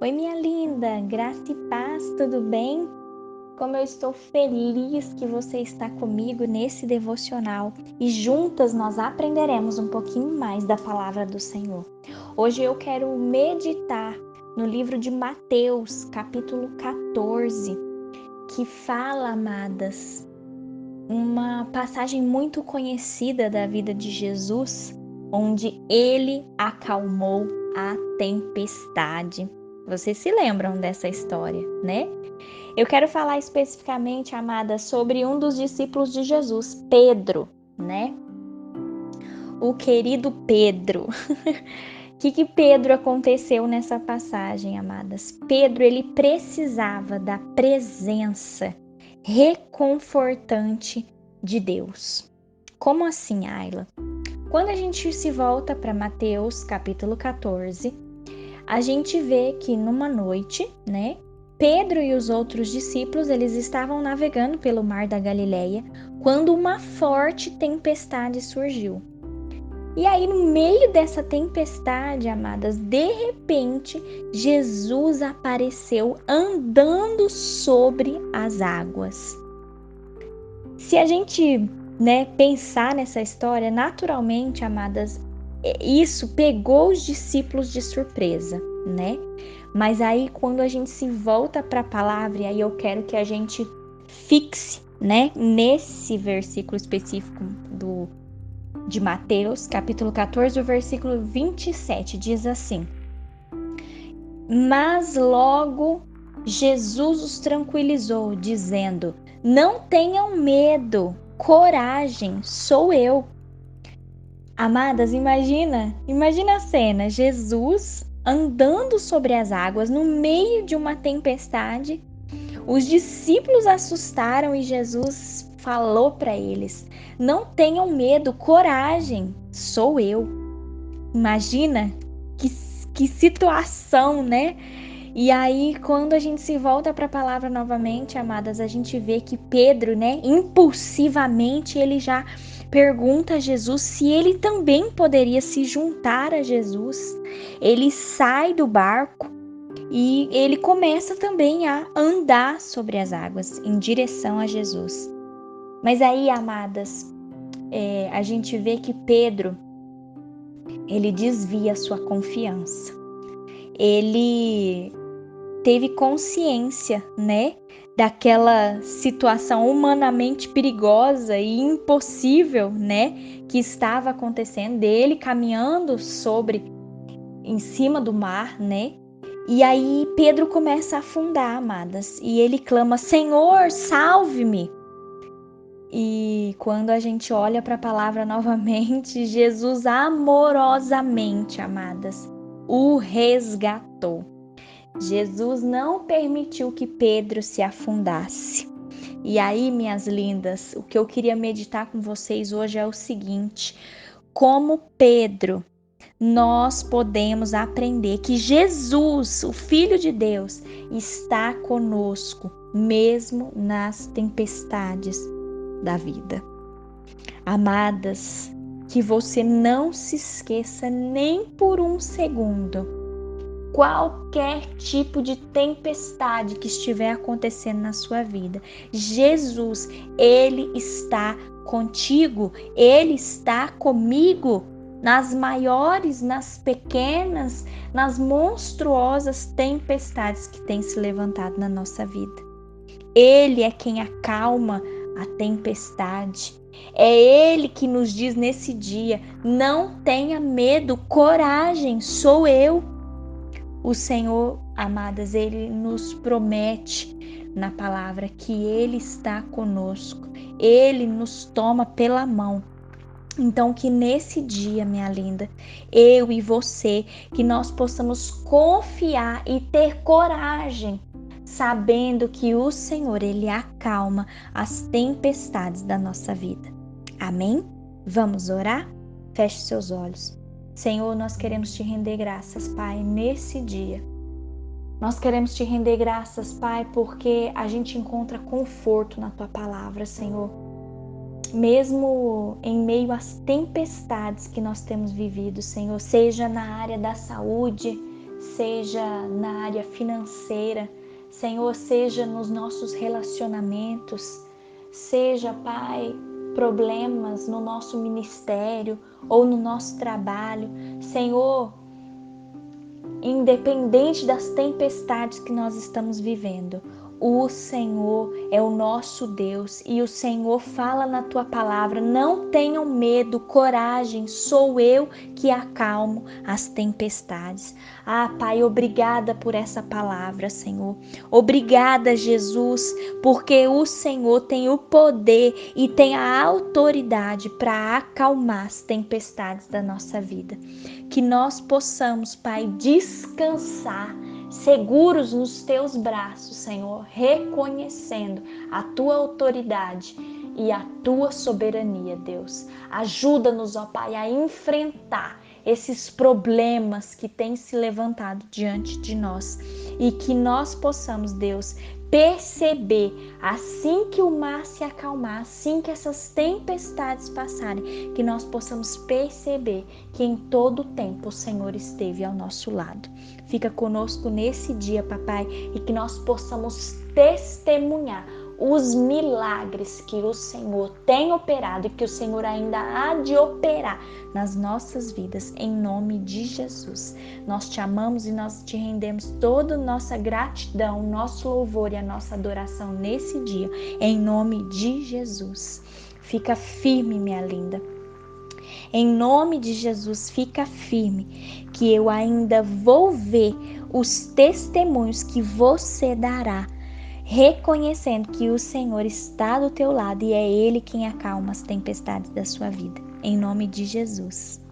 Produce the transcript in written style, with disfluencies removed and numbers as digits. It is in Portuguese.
Oi, minha linda, graça e paz, tudo bem? Como eu estou feliz que você está comigo nesse devocional e juntas nós aprenderemos um pouquinho mais da palavra do Senhor. Hoje eu quero meditar no livro de Mateus, capítulo 14, que fala, amadas, uma passagem muito conhecida da vida de Jesus, onde ele acalmou a tempestade. Vocês se lembram dessa história, né? Eu quero falar especificamente, amada, sobre um dos discípulos de Jesus, Pedro, né? O querido Pedro. O que Pedro aconteceu nessa passagem, amadas? Pedro, ele precisava da presença reconfortante de Deus. Como assim, Ayla? Quando a gente se volta para Mateus, capítulo 14, a gente vê que numa noite, né, Pedro e os outros discípulos, eles estavam navegando pelo mar da Galileia quando uma forte tempestade surgiu. E aí, no meio dessa tempestade, amadas, de repente, Jesus apareceu andando sobre as águas. Se a gente, pensar nessa história, naturalmente, amadas, isso pegou os discípulos de surpresa, né? Mas aí, quando a gente se volta para a palavra, e aí eu quero que a gente fixe, né, nesse versículo específico de Mateus, capítulo 14, o versículo 27, diz assim: Mas logo Jesus os tranquilizou, dizendo: Não tenham medo, coragem, sou eu. Amadas, imagina a cena, Jesus andando sobre as águas no meio de uma tempestade. Os discípulos assustaram e Jesus falou para eles: Não tenham medo, coragem, sou eu. Imagina que situação, né? E aí, quando a gente se volta para a palavra novamente, amadas, a gente vê que Pedro, né, impulsivamente, ele já pergunta a Jesus se ele também poderia se juntar a Jesus. Ele sai do barco e ele começa também a andar sobre as águas em direção a Jesus. Mas aí, amadas, a gente vê que Pedro, ele desvia a sua confiança. Ele teve consciência, né, daquela situação humanamente perigosa e impossível, né, que estava acontecendo, dele caminhando em cima do mar, né? E aí Pedro começa a afundar, amadas, e ele clama: Senhor, salve-me! E quando a gente olha para a palavra novamente, Jesus amorosamente, amadas, o resgatou. Jesus não permitiu que Pedro se afundasse. E aí, minhas lindas, o que eu queria meditar com vocês hoje é o seguinte: como Pedro, nós podemos aprender que Jesus, o Filho de Deus, está conosco, mesmo nas tempestades da vida. Amadas, que você não se esqueça nem por um segundo. Qualquer tipo de tempestade que estiver acontecendo na sua vida, Jesus, Ele está contigo, Ele está comigo nas maiores, nas pequenas, nas monstruosas tempestades que têm se levantado na nossa vida. Ele é quem acalma a tempestade. É Ele que nos diz nesse dia: não tenha medo, coragem, sou eu. O Senhor, amadas, Ele nos promete na palavra que Ele está conosco. Ele nos toma pela mão. Então, que nesse dia, minha linda, eu e você, que nós possamos confiar e ter coragem, sabendo que o Senhor, Ele acalma as tempestades da nossa vida. Amém? Vamos orar? Feche seus olhos. Senhor, nós queremos te render graças, Pai, nesse dia. Nós queremos te render graças, Pai, porque a gente encontra conforto na Tua palavra, Senhor. Mesmo em meio às tempestades que nós temos vivido, Senhor, seja na área da saúde, seja na área financeira, Senhor, seja nos nossos relacionamentos, seja, Pai, problemas no nosso ministério ou no nosso trabalho. Senhor, independente das tempestades que nós estamos vivendo, o Senhor é o nosso Deus e o Senhor fala na tua palavra: não tenham medo, coragem, sou eu que acalmo as tempestades. Pai, obrigada por essa palavra, Senhor. Obrigada, Jesus, porque o Senhor tem o poder e tem a autoridade para acalmar as tempestades da nossa vida. Que nós possamos, Pai, descansar seguros nos teus braços, Senhor, reconhecendo a tua autoridade e a tua soberania, Deus. Ajuda-nos, ó Pai, a enfrentar esses problemas que têm se levantado diante de nós e que nós possamos, Deus, perceber assim que o mar se acalmar, assim que essas tempestades passarem, que nós possamos perceber que em todo o tempo o Senhor esteve ao nosso lado. Fica conosco nesse dia, papai, e que nós possamos testemunhar os milagres que o Senhor tem operado e que o Senhor ainda há de operar nas nossas vidas, em nome de Jesus. Nós te amamos e nós te rendemos toda a nossa gratidão, nosso louvor e a nossa adoração nesse dia, em nome de Jesus. Fica firme, minha linda. Em nome de Jesus, fica firme, que eu ainda vou ver os testemunhos que você dará, reconhecendo que o Senhor está do teu lado e é Ele quem acalma as tempestades da sua vida. Em nome de Jesus.